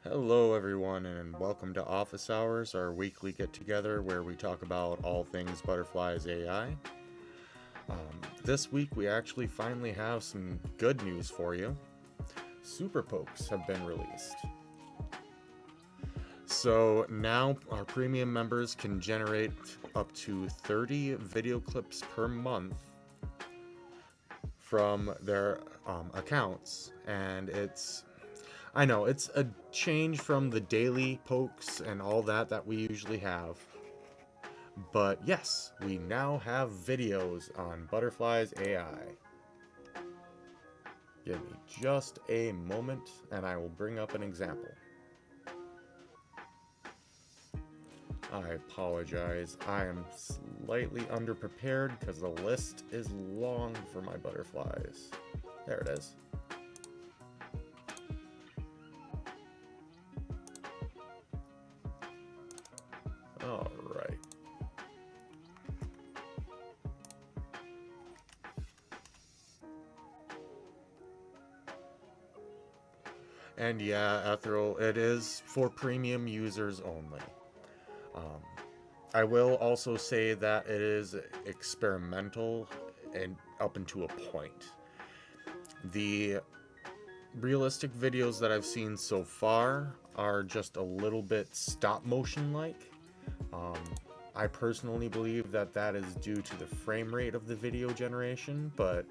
Hello, everyone, and welcome to Office Hours, our weekly get together where we talk about all things Butterflies AI. This week, we actually finally have some good news for you. Super Pokes have been released. So now our premium members can generate up to 30 video clips per month from their accounts, and I know it's a change from the daily pokes and all that we usually have. But yes, we now have videos on Butterflies AI. Give me just a moment and I will bring up an example. I apologize, I am slightly underprepared because the list is long for my butterflies. There it is. Alright. And yeah, Ethereal, it is for premium users only. I will also say that it is experimental and up into a point. The realistic videos that I've seen so far are just a little bit stop motion like. I personally believe that is due to the frame rate of the video generation, but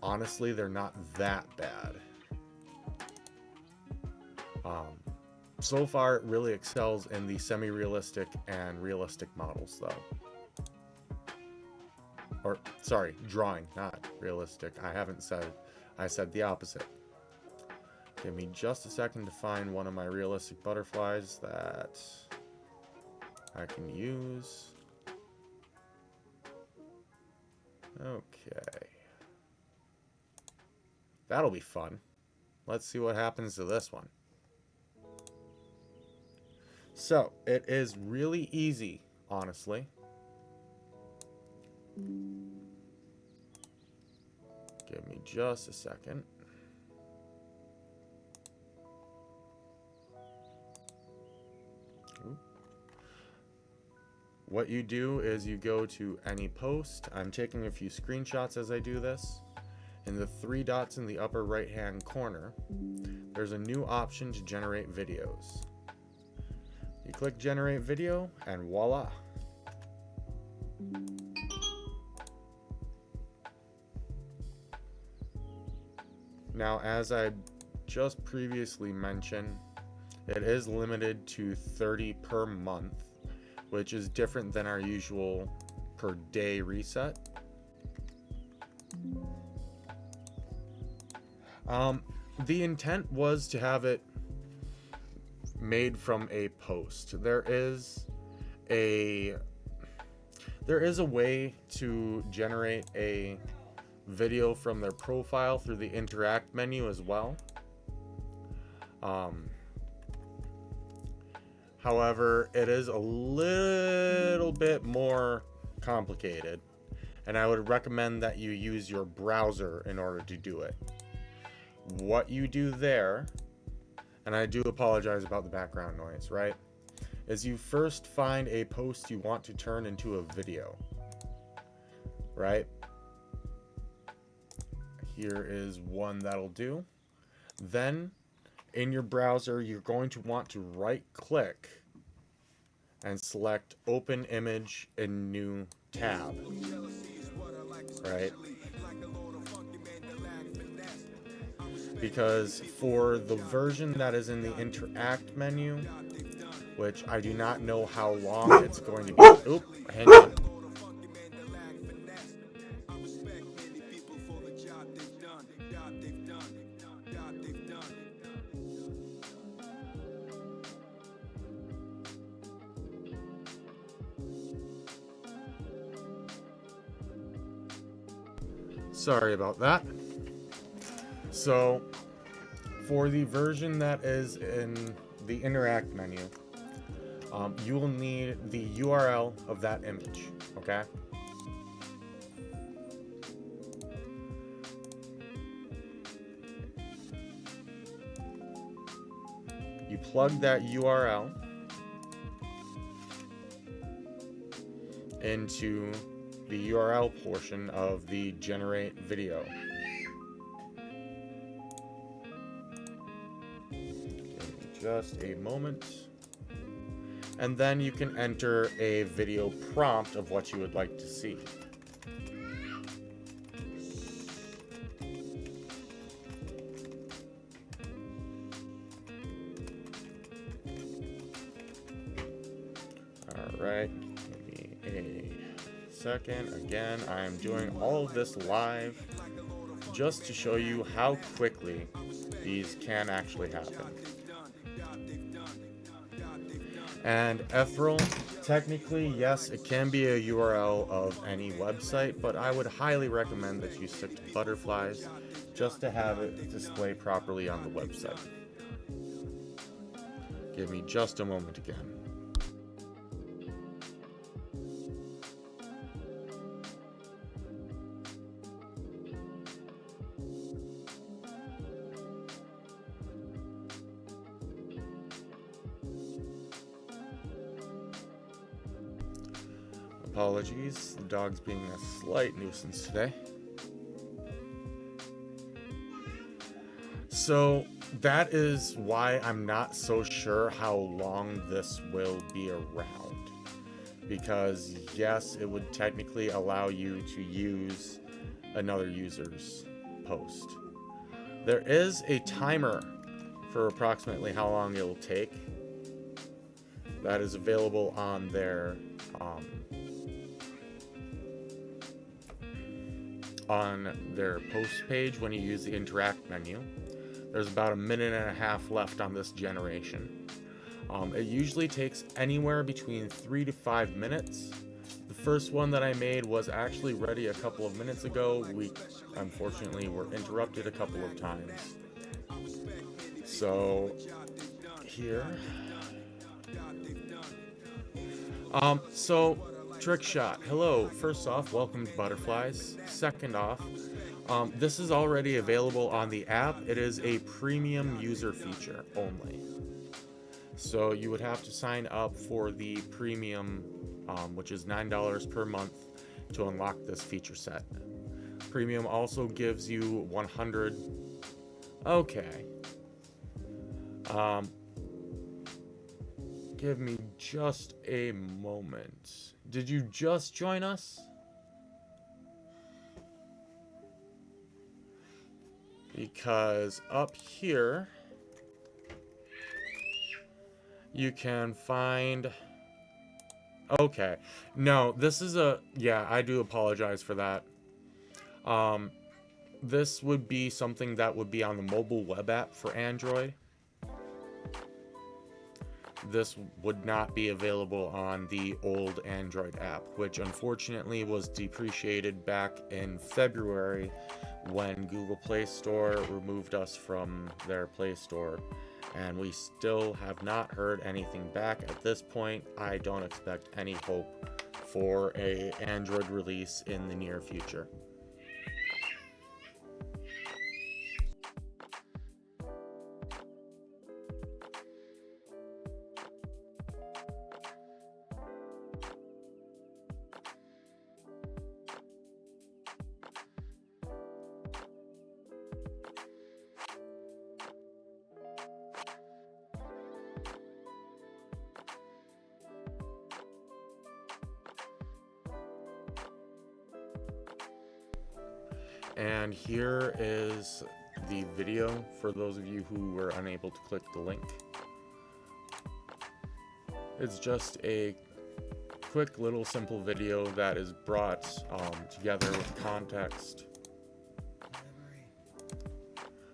honestly, they're not that bad. So far, it really excels in the semi-realistic and realistic models, though. Or, sorry, drawing, not realistic. I said the opposite. Give me just a second to find one of my realistic butterflies that I can use. Okay. That'll be fun. Let's see what happens to this one. So, it is really easy, honestly. Give me just a second. What you do is you go to any post. I'm taking a few screenshots as I do this. In the 3 dots in the upper right hand corner, there's a new option to generate videos. You click generate video and voila. Now, as I just previously mentioned, it is limited to 30 per month, which is different than our usual per day reset. The intent was to have it made from a post. There is a way to generate a video from their profile through the interact menu as well. However, it is a little bit more complicated, and I would recommend that you use your browser in order to do it. What you do there, and I do apologize about the background noise, right, is you first find a post you want to turn into a video, right? Here is one that'll do. Then, in your browser, you're going to want to right-click and select Open Image in New Tab, right? Because for the version that is in the Interact menu, which I do not know how long it's going to be. Oop, hang on. Sorry about that. So, for the version that is in the Interact menu, you will need the URL of that image, okay? You plug that URL into the URL portion of the generate video. Give me just a moment. And then you can enter a video prompt of what you would like to see. Alright, give me a second. Again, I'm doing all of this live just to show you how quickly these can actually happen. And Ethereal, technically, yes, it can be a URL of any website, but I would highly recommend that you stick to butterflies just to have it display properly on the website. Give me just a moment again. Apologies, the dog's being a slight nuisance today. So that is why I'm not so sure how long this will be around. Because yes, it would technically allow you to use another user's post. There is a timer for approximately how long it will take. That is available on their post page when you use the interact menu. There's about a minute and a half left on this generation. It usually takes anywhere between 3 to 5 minutes. The first one that I made was actually ready a couple of minutes ago. We unfortunately were interrupted a couple of times. So here. So Trick Shot, hello. First off, welcome to Butterflies. Second off, this is already available on the app. It is a premium user feature only. So you would have to sign up for the premium, which is $9 per month to unlock this feature set. Premium also gives you 100. Okay. Give me just a moment. Did you just join us? Because up here, you can find... Okay. No, this is a... Yeah, I do apologize for that. This would be something that would be on the mobile web app for Android. This would not be available on the old Android app, which unfortunately was depreciated back in February when Google Play Store removed us from their Play Store, and we still have not heard anything back at this point. I don't expect any hope for an Android release in the near future. And here is the video for those of you who were unable to click the link. It's just a quick little simple video that is brought together with context.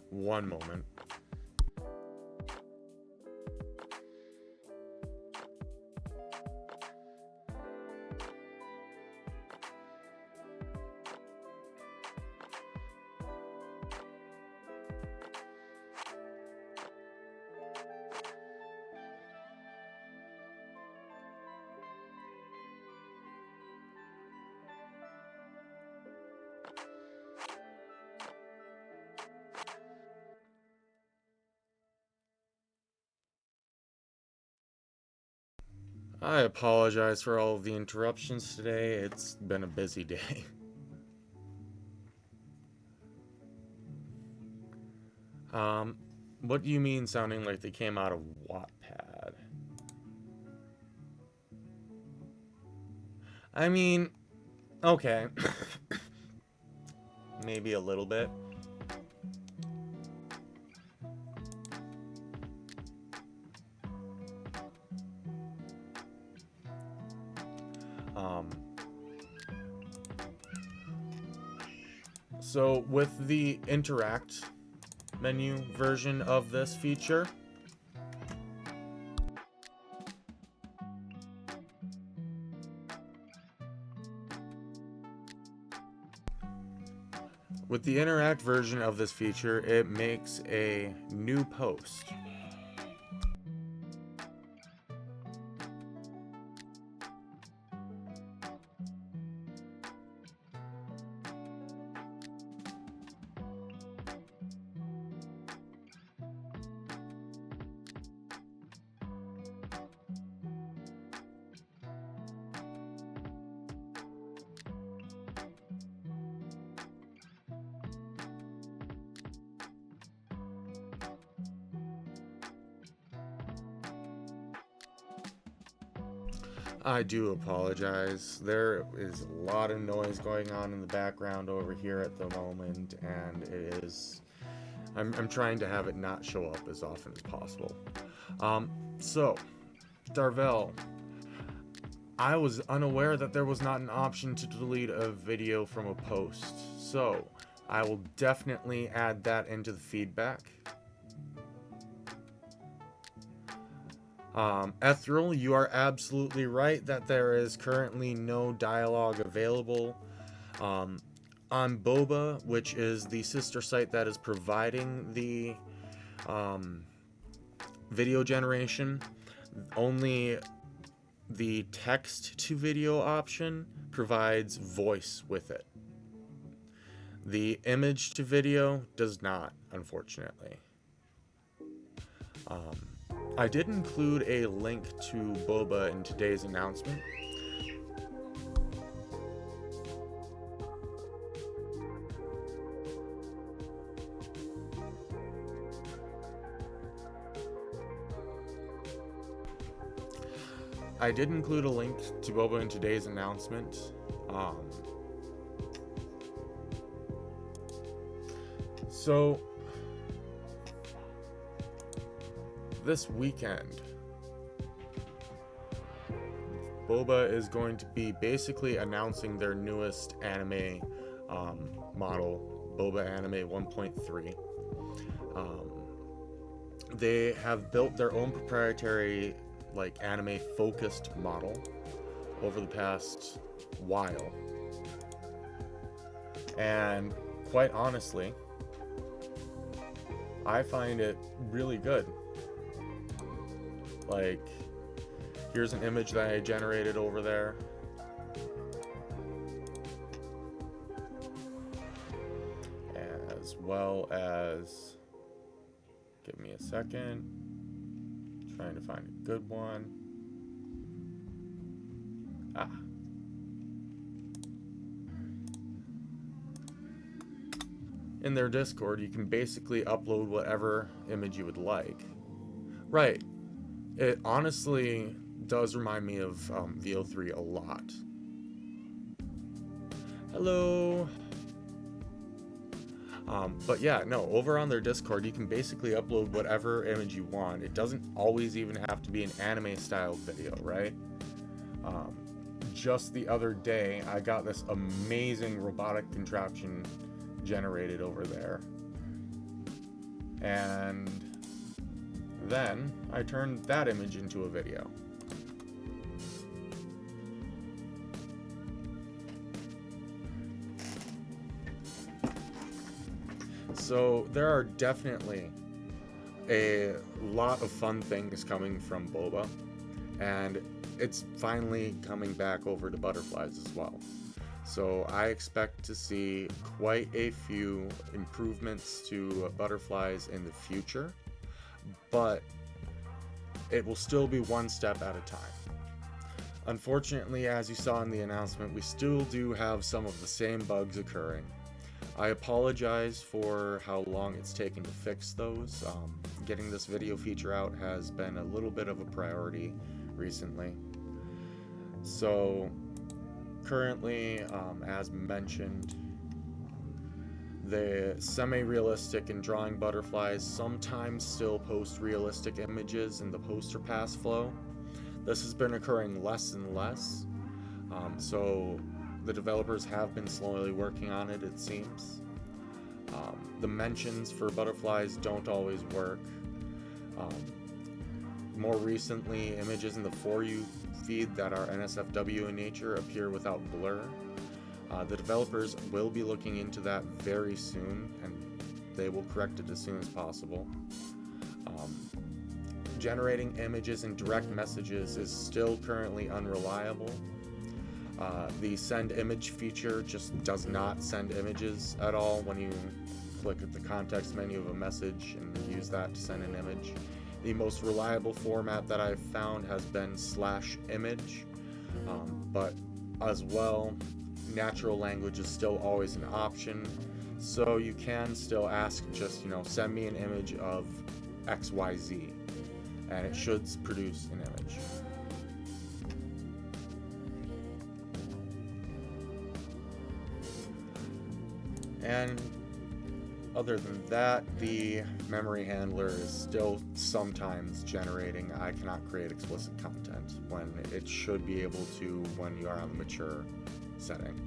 One moment. I apologize for all of the interruptions today. It's been a busy day. Um, what do you mean sounding like they came out of Wattpad? I mean, okay. Maybe a little bit. Um, so with the interact menu version of this feature, it makes a new post. I do apologize. There is a lot of noise going on in the background over here at the moment, and it is. I'm trying to have it not show up as often as possible. So, Darvel, I was unaware that there was not an option to delete a video from a post, so I will definitely add that into the feedback. Ethereal, you are absolutely right that there is currently no dialogue available. On Boba, which is the sister site that is providing the video generation, only the text to video option provides voice with it. The image to video does not, unfortunately. I did include a link to Boba in today's announcement. I did include a link to Boba in today's announcement. So, this weekend, Boba is going to be basically announcing their newest anime model, Boba Anime 1.3. They have built their own proprietary anime focused model over the past while, and quite honestly, I find it really good. Here's an image that I generated over there. As well as, give me a second, trying to find a good one. In their Discord, you can basically upload whatever image you would like. Right. It honestly does remind me of VO3 a lot. Hello. But yeah, no, over on their Discord, you can basically upload whatever image you want. It doesn't always even have to be an anime style video, right? Just the other day, I got this amazing robotic contraption generated over there. And then I turned that image into a video. So there are definitely a lot of fun things coming from Boba, and it's finally coming back over to Butterflies as well. So I expect to see quite a few improvements to Butterflies in the future, but it will still be one step at a time. Unfortunately, as you saw in the announcement, we still do have some of the same bugs occurring. I apologize for how long it's taken to fix those. Getting this video feature out has been a little bit of a priority recently. So currently, as mentioned, the semi-realistic and drawing butterflies sometimes still post realistic images in the poster pass flow. This has been occurring less and less, so the developers have been slowly working on it, it seems. The mentions for butterflies don't always work. More recently, images in the For You feed that are NSFW in nature appear without blur. The developers will be looking into that very soon, and they will correct it as soon as possible. Generating images in direct messages is still currently unreliable. The send image feature just does not send images at all when you click at the context menu of a message and use that to send an image. The most reliable format that I've found has been /image, but as well, natural language is still always an option, so you can still ask just, send me an image of XYZ, and it should produce an image. And other than that, the memory handler is still sometimes generating I cannot create explicit content when it should be able to when you are on the mature setting.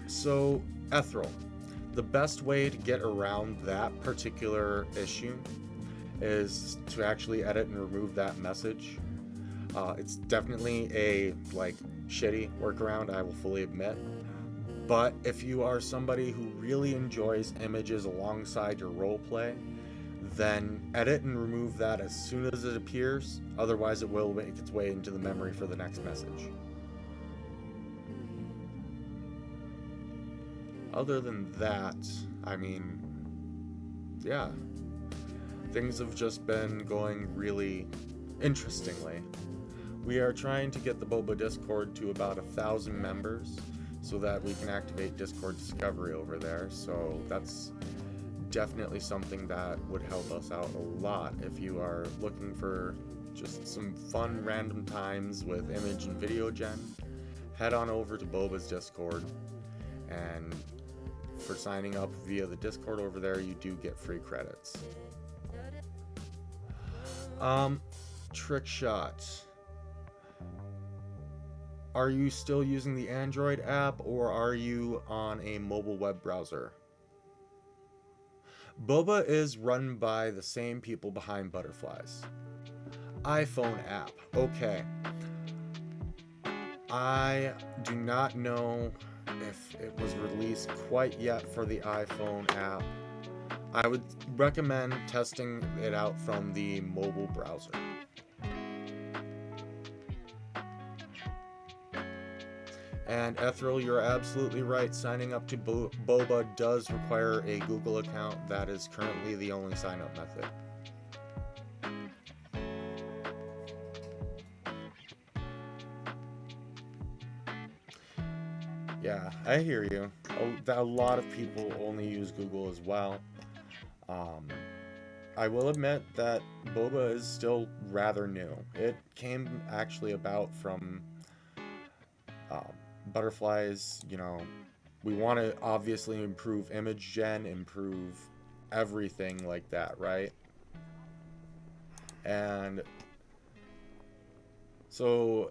So Ethereal, the best way to get around that particular issue is to actually edit and remove that message. It's definitely a shitty workaround, I will fully admit. But if you are somebody who really enjoys images alongside your roleplay, then edit and remove that as soon as it appears, otherwise it will make its way into the memory for the next message. Other than that, yeah, things have just been going really interestingly. We are trying to get the Boba Discord to about 1,000 members so that we can activate Discord Discovery over there, so that's definitely something that would help us out a lot if you are looking for just some fun random times with image and video gen. Head on over to Boba's Discord, and for signing up via the Discord over there, you do get free credits. Trick shot. Are you still using the Android app, or are you on a mobile web browser? Boba is run by the same people behind Butterflies. iPhone app. Okay. I do not know if it was released quite yet for the iPhone app. I would recommend testing it out from the mobile browser. And Ethereal, you're absolutely right. Signing up to Boba does require a Google account. That is currently the only sign-up method. Yeah, I hear you. A lot of people only use Google as well. I will admit that Boba is still rather new. It came actually about from Butterflies. We want to obviously improve image gen, improve everything like that, right? And so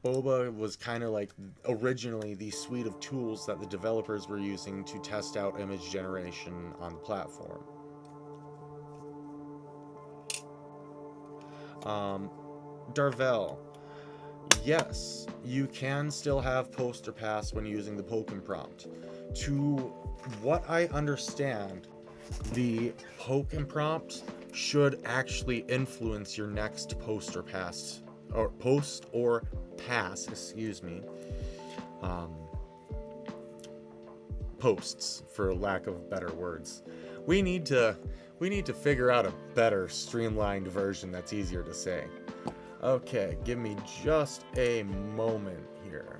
Boba was kind of like originally the suite of tools that the developers were using to test out image generation on the platform. Darvel. Yes, you can still have poster pass when using the Pokem prompt. To what I understand, the Pokem prompt should actually influence your next poster pass, or post or pass, posts, for lack of better words. We need to figure out a better streamlined version that's easier to say. Okay, give me just a moment here.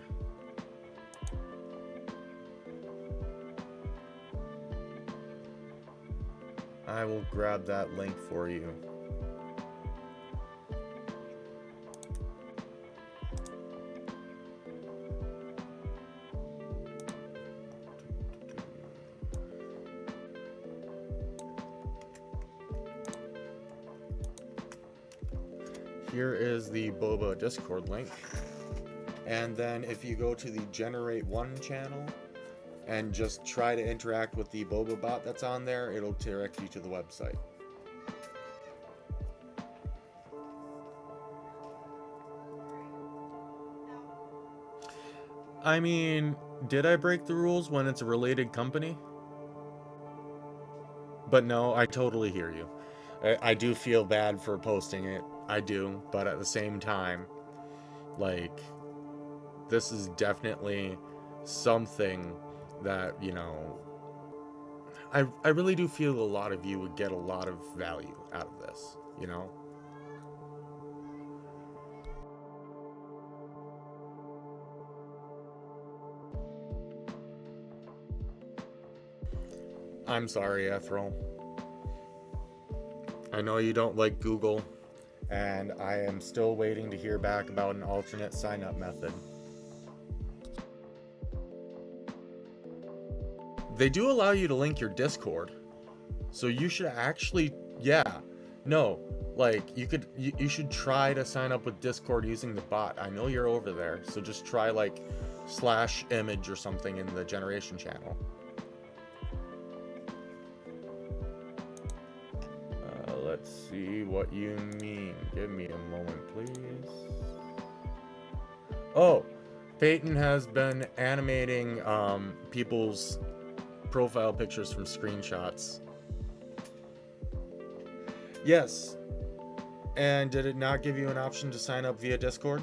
I will grab that link for you. Here is the Boba Discord link. And then if you go to the Generate One channel and just try to interact with the Boba bot that's on there, it'll direct you to the website. I mean, did I break the rules when it's a related company? But no, I totally hear you. I do feel bad for posting it. I do, but at the same time, like, this is definitely something that, you know, I really do feel a lot of you would get a lot of value out of this, you know? I'm sorry, Ethel. I know you don't like Google, and I am still waiting to hear back about an alternate sign-up method. They do allow you to link your Discord, so you should actually, yeah, no, like, you should try to sign up with Discord using the bot. I know you're over there, so just try, like, /image or something in the generation channel. Let's see what you mean. Give me a moment, please. Oh, Peyton has been animating people's profile pictures from screenshots. Yes. And did it not give you an option to sign up via Discord?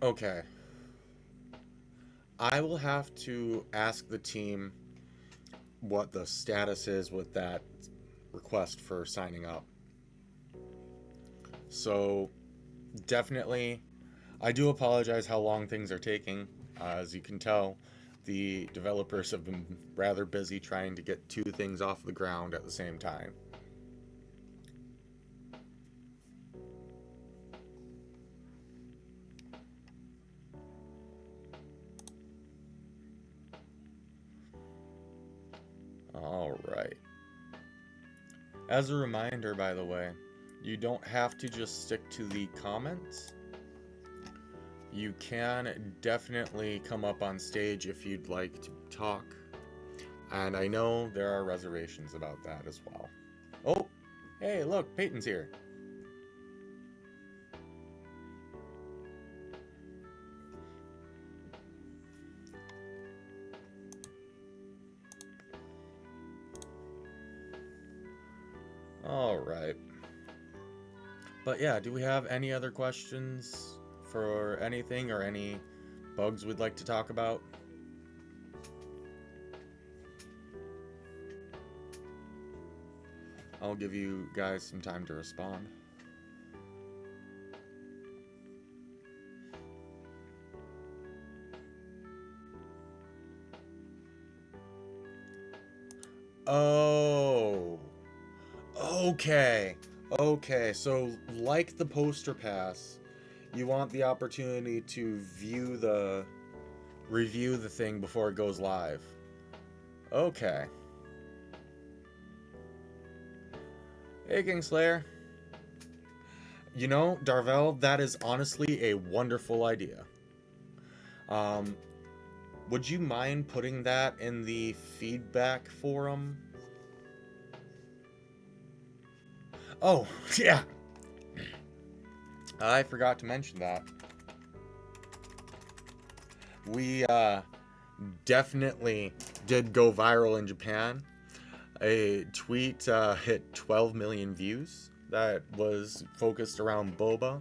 Okay. I will have to ask the team what the status is with that request for signing up. So, definitely, I do apologize how long things are taking. As you can tell, the developers have been rather busy trying to get two things off the ground at the same time. All right. As a reminder, by the way, you don't have to just stick to the comments. You can definitely come up on stage if you'd like to talk. And I know there are reservations about that as well. Oh, hey, look, Peyton's here. All right. But yeah, do we have any other questions for anything or any bugs we'd like to talk about? I'll give you guys some time to respond. Oh. Okay. Okay, so like the poster pass, you want the opportunity to review the thing before it goes live. Okay. Hey, Kingslayer. You know, Darvel, that is honestly a wonderful idea. Would you mind putting that in the feedback forum? Oh, yeah. I forgot to mention that. We definitely did go viral in Japan. A tweet hit 12 million views. that was focused around boba.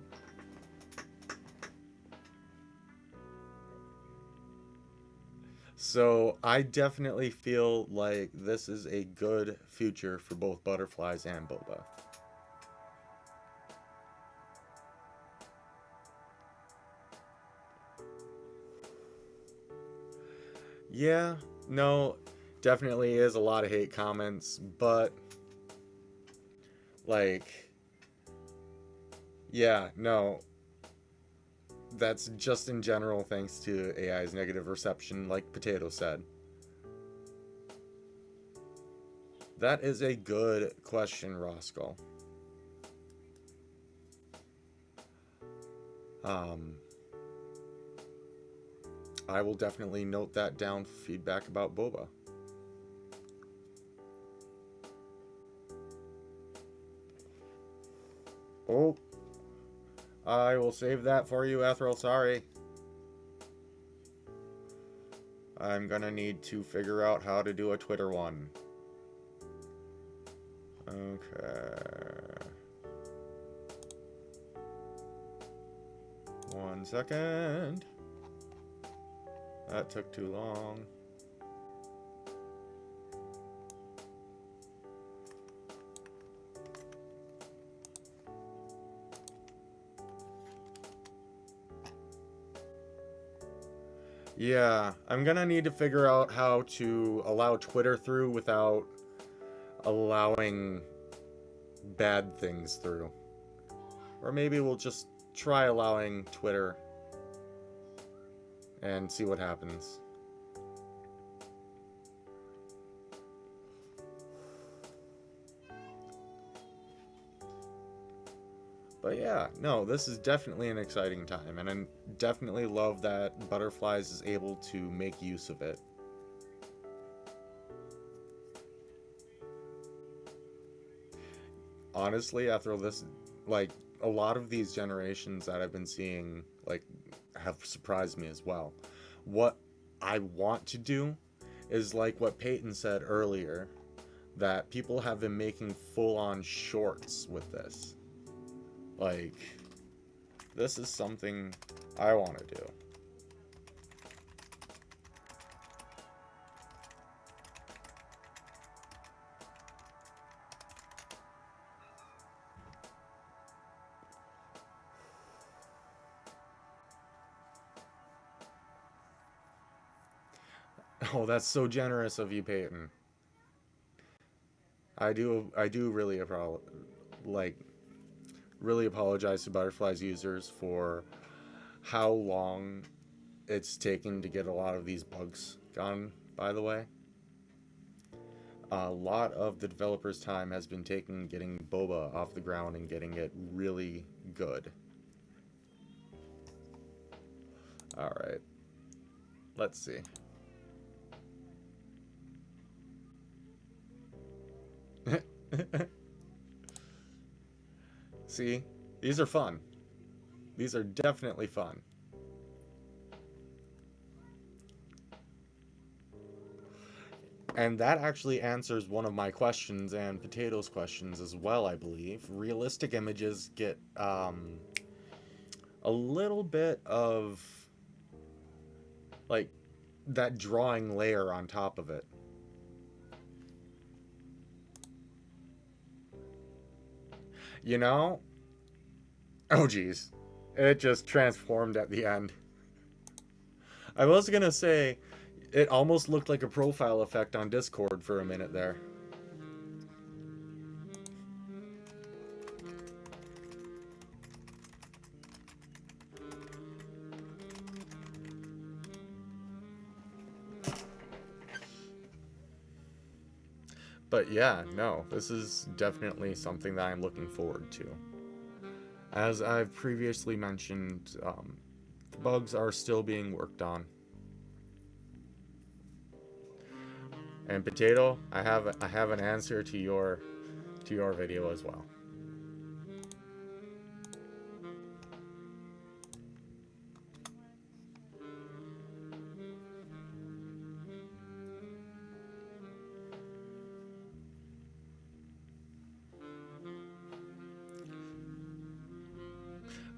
So I definitely feel like this is a good future for both butterflies and boba. Yeah, no, definitely is a lot of hate comments, but like, yeah, no, that's just in general thanks to AI's negative reception, like Potato said. That is a good question, Roscoe. Um, I will definitely note that down for feedback about boba. Oh, I will save that for you, Ethel. Sorry. I'm gonna need to figure out how to do a Twitter one. Okay. 1 second. That took too long. Yeah, I'm gonna need to figure out how to allow Twitter through without allowing bad things through. Or maybe we'll just try allowing Twitter and see what happens. But yeah, no, this is definitely an exciting time, and I definitely love that Butterflies is able to make use of it. Honestly, after this, like, a lot of these generations that I've been seeing, like, have surprised me as well. What I want to do is like what Peyton said earlier, that people have been making full-on shorts with this. Like, this is something I want to do. Oh, that's so generous of you, Peyton. I do like really apologize to Butterflies users for how long it's taken to get a lot of these bugs gone, by the way. A lot of the developers' time has been taken getting boba off the ground and getting it really good. Alright, let's see. See, these are fun. These are definitely fun. And that actually answers one of my questions and Potato's questions as well, I believe. Realistic images get a little bit of like that drawing layer on top of it. You know? Oh geez. It just transformed at the end. I was gonna say, it almost looked like a profile effect on Discord for a minute there. But yeah, no, this is definitely something that I'm looking forward to. As I've previously mentioned, the bugs are still being worked on. And Potato, I have an answer to your video as well.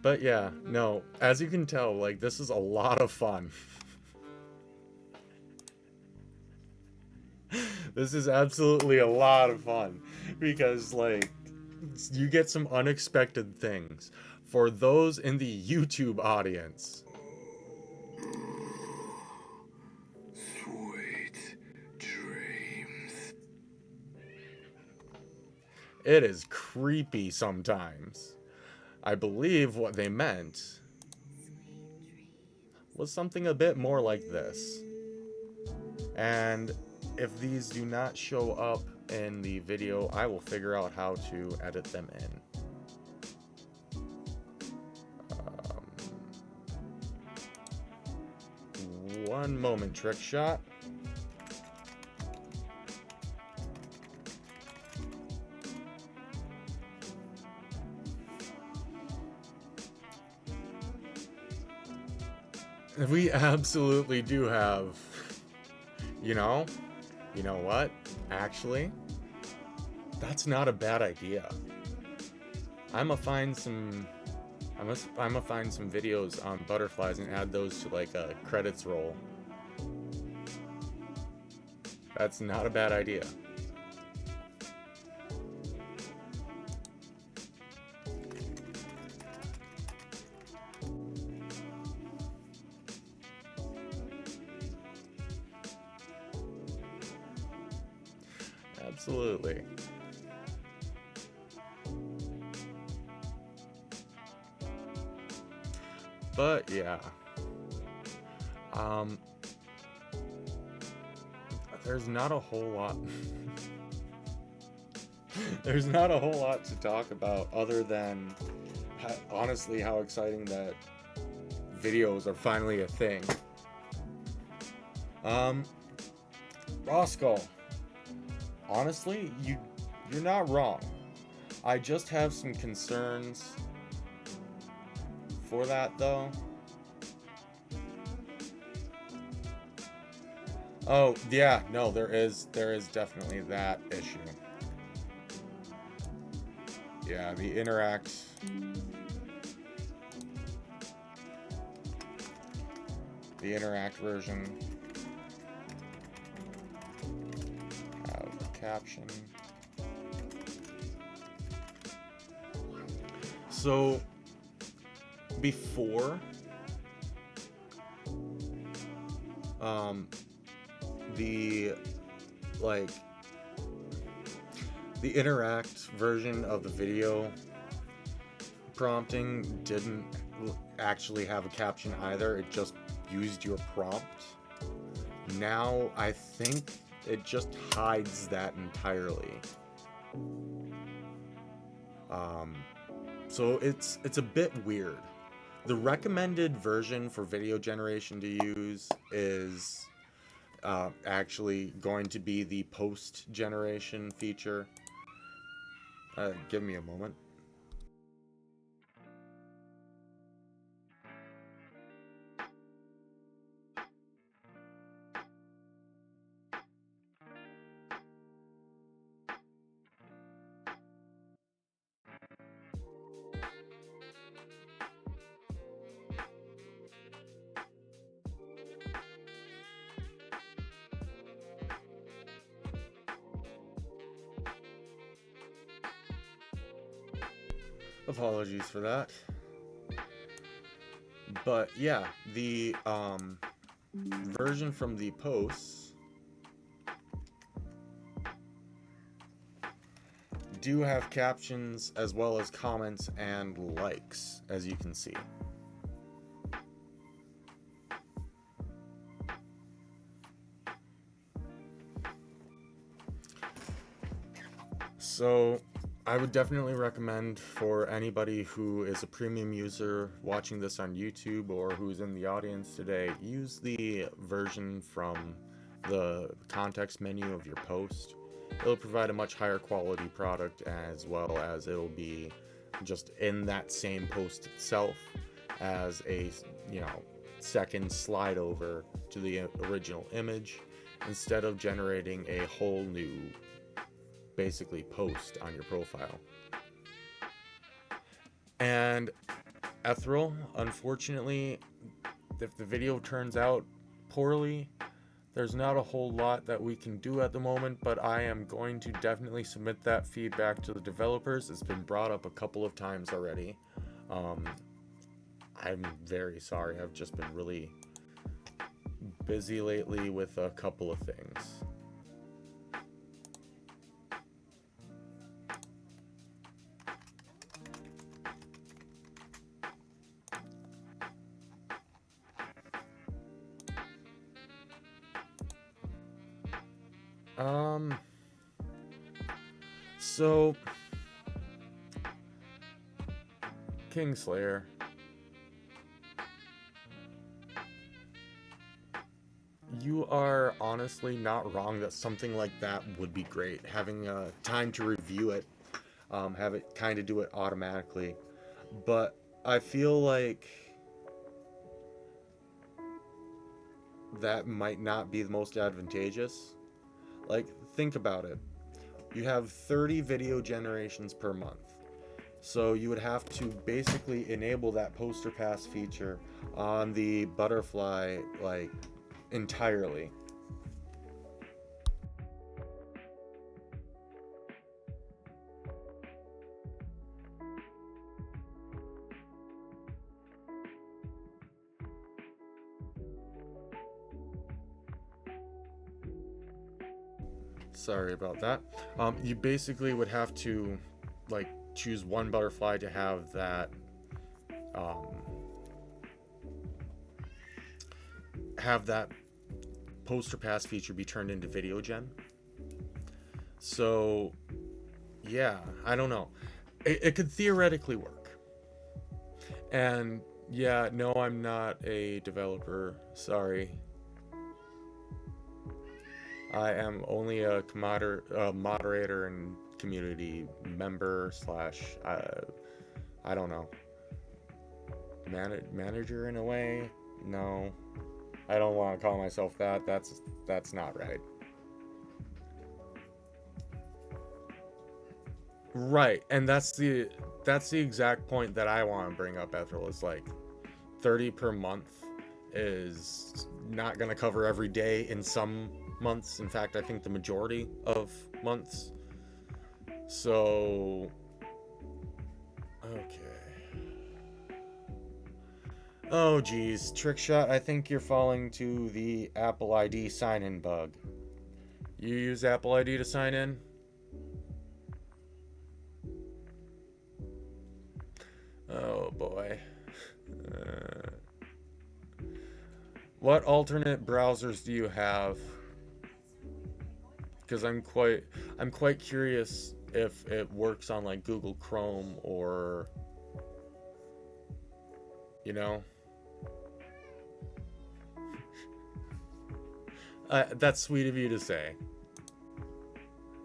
But yeah, no, as you can tell, like, this is a lot of fun. This is absolutely a lot of fun because, like, you get some unexpected things. For those in the YouTube audience, Sweet dreams. it is creepy sometimes. I believe what they meant was something a bit more like this. And if these do not show up in the video, I will figure out how to edit them in. One moment, trick shot. We absolutely do have, you know, you know what? Actually, that's not a bad idea. I'ma find some I'ma find some videos on butterflies and add those to like a credits roll. That's not a bad idea. Absolutely. But yeah. Um there's not a whole lot there's not a whole lot to talk about other than honestly how exciting that videos are finally a thing. Roscoe, honestly, you're not wrong. I just have some concerns for that though. Oh, yeah, no, there is definitely that issue. Yeah, the interact version have a caption. So before the like the interact version of the video prompting didn't actually have a caption either. It just used your prompt. Now I think it just hides that entirely. So it's a bit weird. The recommended version for video generation to use is actually going to be the post generation feature. Give me a moment. Apologies for that. But yeah, the version from the posts do have captions as well as comments and likes, as you can see. So I would definitely recommend for anybody who is a premium user watching this on YouTube or who's in the audience today, use the version from the context menu of your post. It'll provide a much higher quality product, as well as it'll be just in that same post itself as a, you know, second slide over to the original image instead of generating a whole new basically post on your profile. And Ethereal, unfortunately, if the video turns out poorly, there's not a whole lot that we can do at the moment, but I am going to definitely submit that feedback to the developers. It's been brought up a couple of times already. Um, I'm very sorry. I've just been really busy lately with a couple of things. Um, so Kingslayer, you are honestly not wrong that something like that would be great. Having time to review it, have it kind of do it automatically. But I feel like that might not be the most advantageous. Like, think about it. You have 30 video generations per month. So you would have to basically enable that poster pass feature on the butterfly, like, entirely. Sorry about that. You basically would have to, like, choose one butterfly to um, have that poster pass feature be turned into video gen. So yeah, I don't know. It could theoretically work. And yeah, no, I'm not a developer. Sorry. I am only a moderator and community member slash, I don't know, manager in a way. No, I don't want to call myself that. That's not right. Right, and that's the exact point that I want to bring up. Ethel is like 30 per month is not going to cover every day in some months. In fact, I think the majority of months. So, okay. Oh geez, Trickshot, I think you're falling to the Apple ID sign-in bug. You use Apple ID to sign in? Oh boy. Uh, what alternate browsers do you have? Because I'm quite curious if it works on like Google Chrome or, you know. That's sweet of you to say.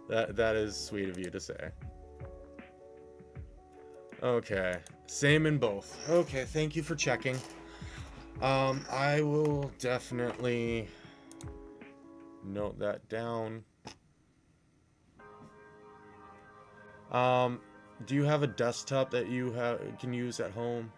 That is sweet of you to say. Okay, same in both. Okay, thank you for checking. I will definitely note that down. Um, do you have a desktop that you can use at home?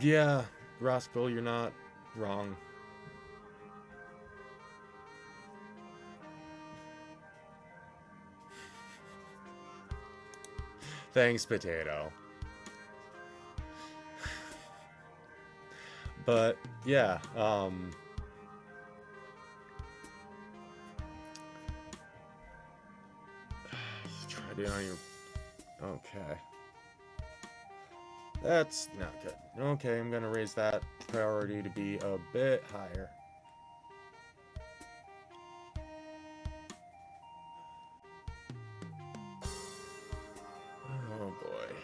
Yeah, Roscoe, you're not wrong. Thanks, Potato. But yeah, try it on your. Okay, that's not good. Okay, I'm gonna raise that priority to be a bit higher. Oh boy.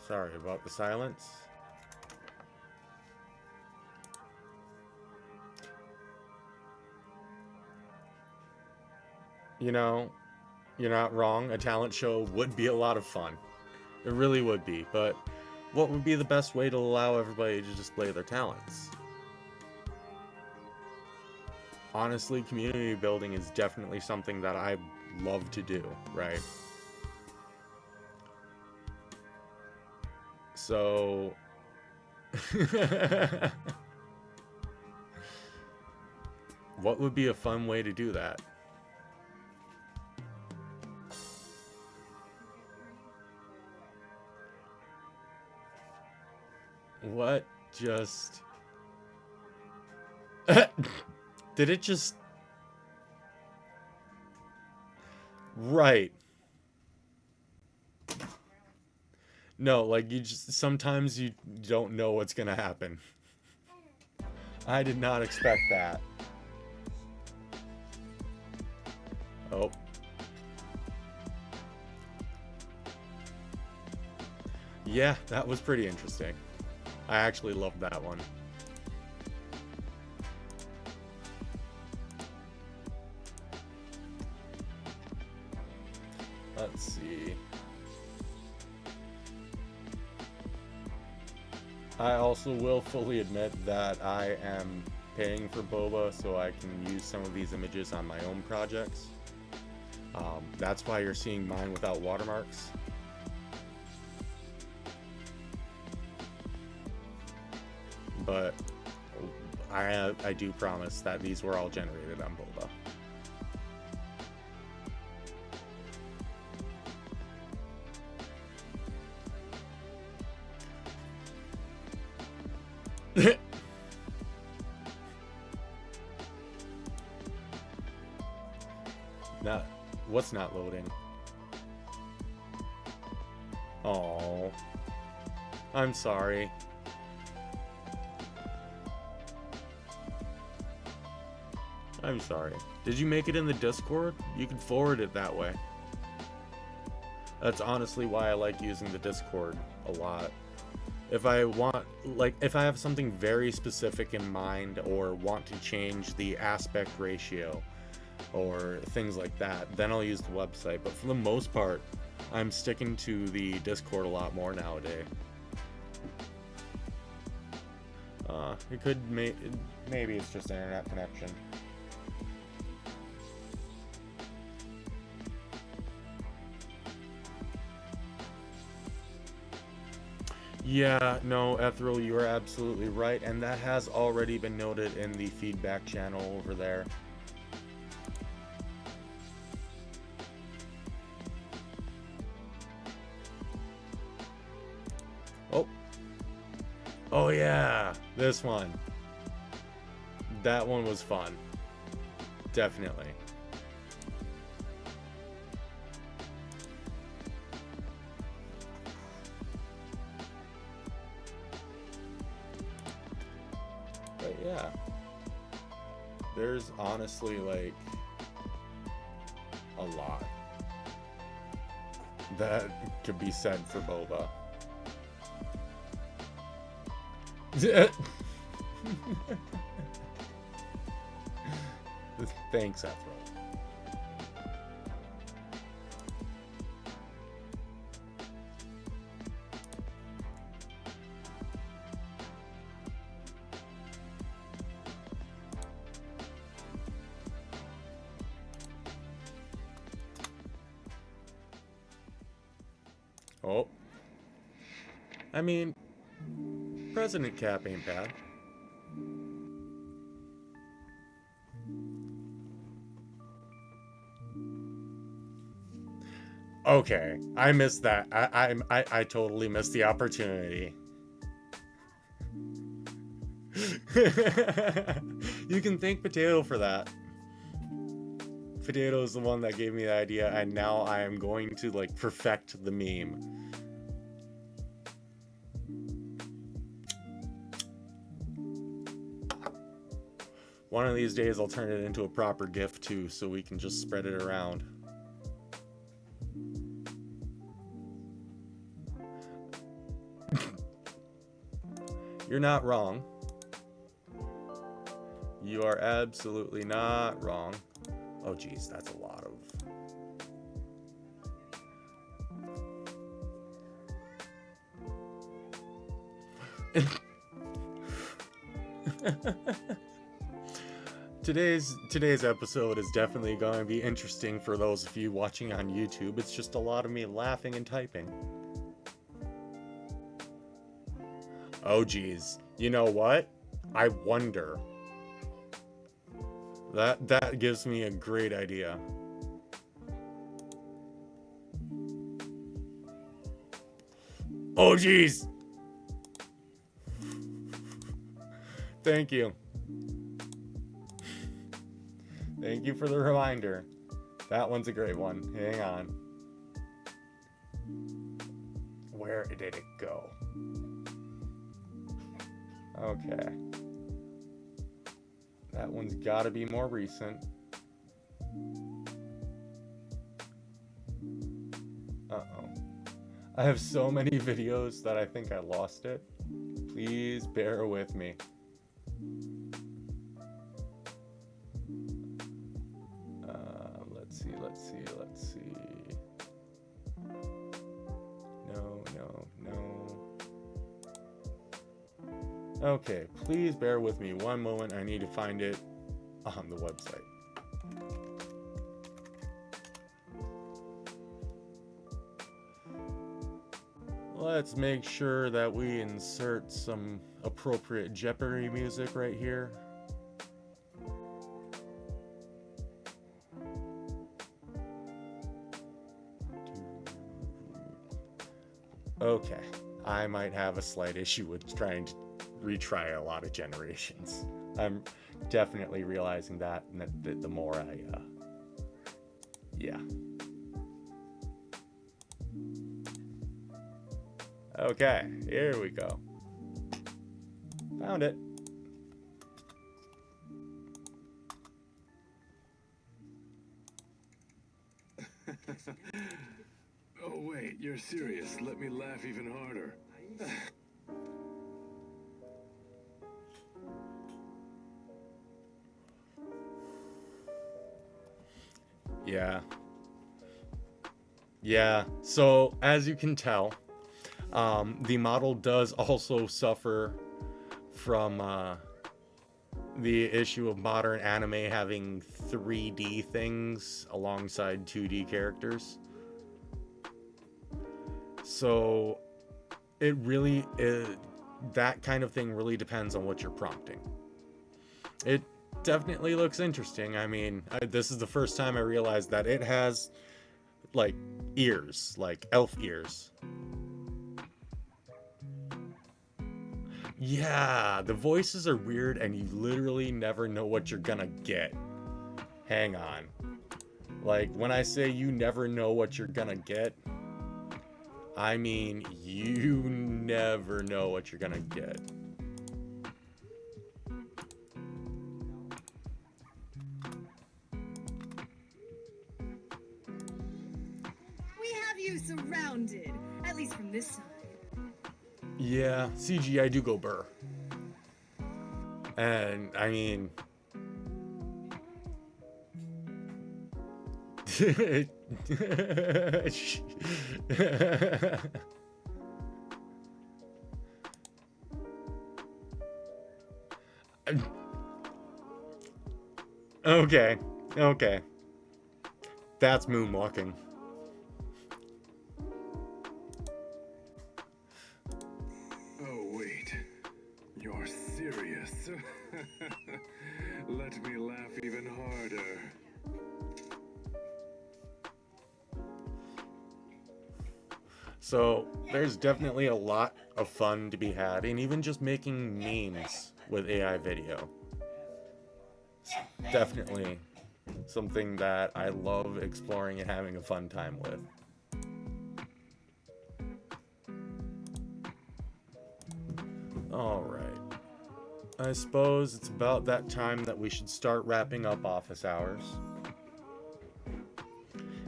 Sorry about the silence. You know, you're not wrong. A talent show would be a lot of fun. It really would be. But what would be the best way to allow everybody to display their talents? Honestly, community building is definitely something that I love to do, right? So what would be a fun way to do that? What just... Did it just... Right. No, like, you just... Sometimes you don't know what's gonna happen. I did not expect that. Oh. Yeah, that was pretty interesting. I actually loved that one. Let's see. I also will fully admit that I am paying for boba so I can use some of these images on my own projects. That's why you're seeing mine without watermarks. But I do promise that these were all generated on boba. Not, what's not loading? Oh, I'm sorry. I'm sorry. Did you make it in the Discord? You can forward it that way. That's honestly why I like using the Discord a lot. If I want, like, if I have something very specific in mind or want to change the aspect ratio or things like that, then I'll use the website. But for the most part, I'm sticking to the Discord a lot more nowadays. It could maybe it's just internet connection. Yeah, no, Ethereal, you are absolutely right, and that has already been noted in the feedback channel over there. Oh. Oh yeah, this one. That one was fun. Definitely. But yeah, there's honestly like a lot that could be said for boba. Thanks, Ethereal. Oh. I mean, President Cap ain't bad. Okay, I missed that. I totally missed the opportunity. You can thank Potato for that. Potato is the one that gave me the idea, and now I am going to like perfect the meme. One of these days I'll turn it into a proper GIF too, so we can just spread it around. You're not wrong. You are absolutely not wrong. Oh geez, that's a lot of... Today's episode is definitely going to be interesting for those of you watching on YouTube. It's just a lot of me laughing and typing. Oh geez. You know what? I wonder. That gives me a great idea. Oh geez. Thank you. Thank you for the reminder. That one's a great one. Hang on. Where did it go? Okay. That one's gotta be more recent. Uh-oh. I have so many videos that I think I lost it. Please bear with me. Let's see. No. Okay, please bear with me one moment. I need to find it on the website. Let's make sure that we insert some appropriate Jeopardy music right here. Okay, I might have a slight issue with trying to retry a lot of generations. I'm definitely realizing that the more I, yeah. Okay, here we go. Found it. Oh, wait, you're serious. Let me laugh even harder. Yeah, so as you can tell, the model does also suffer from the issue of modern anime having 3D things alongside 2D characters. So it really that kind of thing really depends on what you're prompting. It definitely looks interesting. I mean, this is the first time I realized that it has like ears, like elf ears. Yeah, the voices are weird and you literally never know what you're gonna get. Hang on. Like, when I say you never know what you're gonna get, I mean you never know what you're gonna get. We have you surrounded, at least from this side. Yeah, CGI do go burr. And, I mean... Okay. That's moonwalking. Oh, wait. You're serious. Let me laugh even harder. So there's definitely a lot of fun to be had, and even just making memes with AI video. It's definitely something that I love exploring and having a fun time with. Alright. I suppose it's about that time that we should start wrapping up office hours.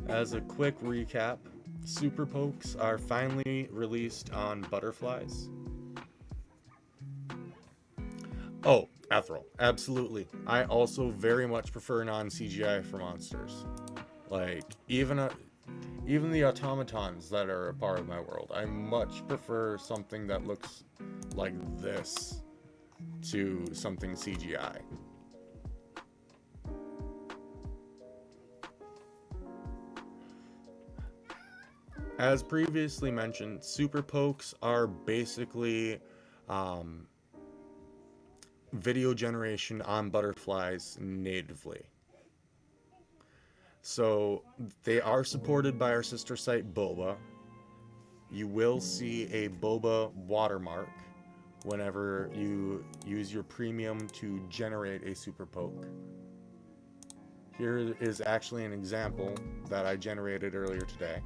As a quick recap, Super Pokes are finally released on butterflies. Oh, Ethereal, absolutely. I also very much prefer non-CGI for monsters. Like even the automatons that are a part of my world, I much prefer something that looks like this to something CGI. As previously mentioned, super pokes are basically um, video generation on butterflies natively. So they are supported by our sister site Boba. You will see a Boba watermark whenever you use your premium to generate a super poke. Here is actually an example that I generated earlier today.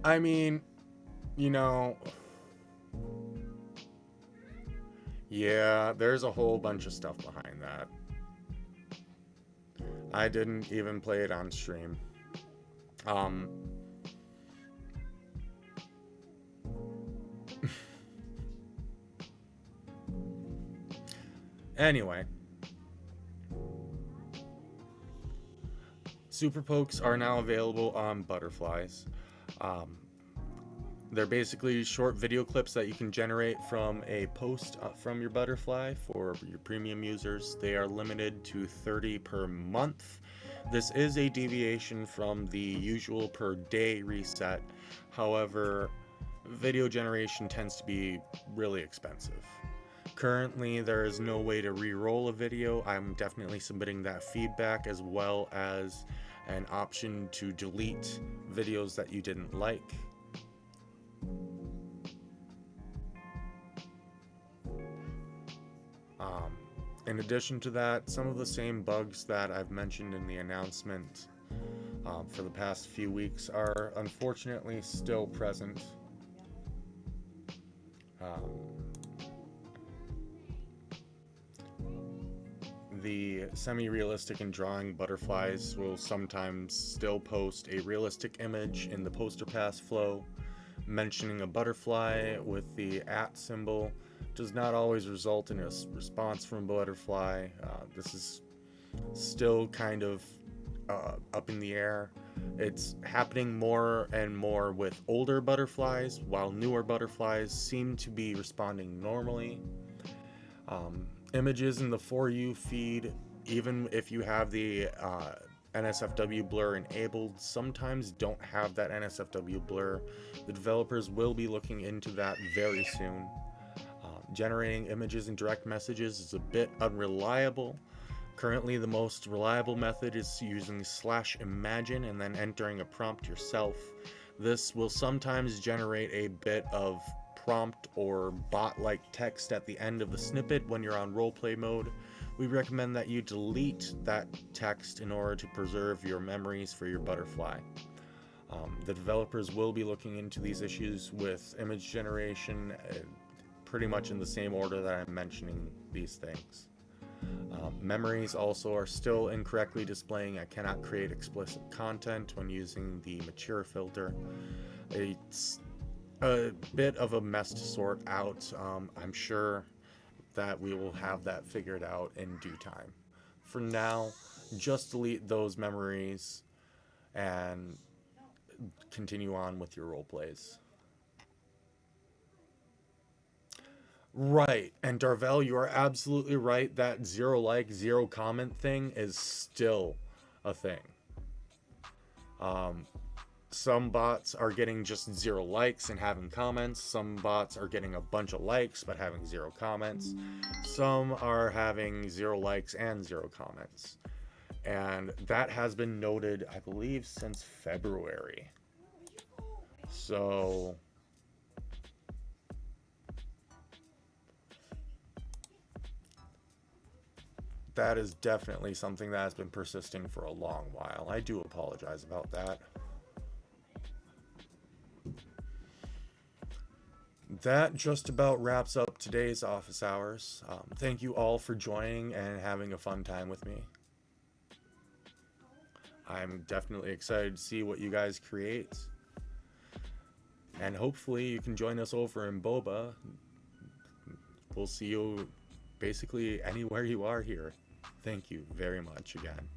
I mean, you know, yeah, there's a whole bunch of stuff behind that. I didn't even play it on stream. Um, anyway, super pokes are now available on butterflies. Um, they're basically short video clips that you can generate from a post from your butterfly for your premium users. They are limited to 30 per month. This is a deviation from the usual per day reset. However, video generation tends to be really expensive. Currently, there is no way to re-roll a video. I'm definitely submitting that feedback, as well as an option to delete videos that you didn't like. Um, in addition to that, some of the same bugs that I've mentioned in the announcement for the past few weeks are unfortunately still present. Um, the semi-realistic and drawing butterflies will sometimes still post a realistic image in the poster pass flow. Mentioning a butterfly with the @ symbol does not always result in a response from a butterfly. This is still kind of up in the air. It's happening more and more with older butterflies, while newer butterflies seem to be responding normally. Images in the For You feed, even if you have the NSFW blur enabled, sometimes don't have that NSFW blur. The developers will be looking into that very soon. Generating images in direct messages is a bit unreliable. Currently, the most reliable method is using /imagine and then entering a prompt yourself. This will sometimes generate a bit of prompt or bot-like text at the end of the snippet when you're on roleplay mode. We recommend that you delete that text in order to preserve your memories for your butterfly. The developers will be looking into these issues with image generation pretty much in the same order that I'm mentioning these things. Memories also are still incorrectly displaying I cannot create explicit content when using the mature filter. It's a bit of a mess to sort out. I'm sure that we will have that figured out in due time. For now, just delete those memories and continue on with your role plays. Right, and Darvel, you are absolutely right. That 0 like, 0 comment thing is still a thing. Some bots are getting just 0 likes and having comments. Some bots are getting a bunch of likes but having 0 comments. Some are having 0 likes and 0 comments. And that has been noted, I believe, since February. So that is definitely something that has been persisting for a long while. I do apologize about that. That just about wraps up today's office hours. Thank you all for joining and having a fun time with me. I'm definitely excited to see what you guys create. And hopefully you can join us over in Boba. We'll see you basically anywhere you are here. Thank you very much again.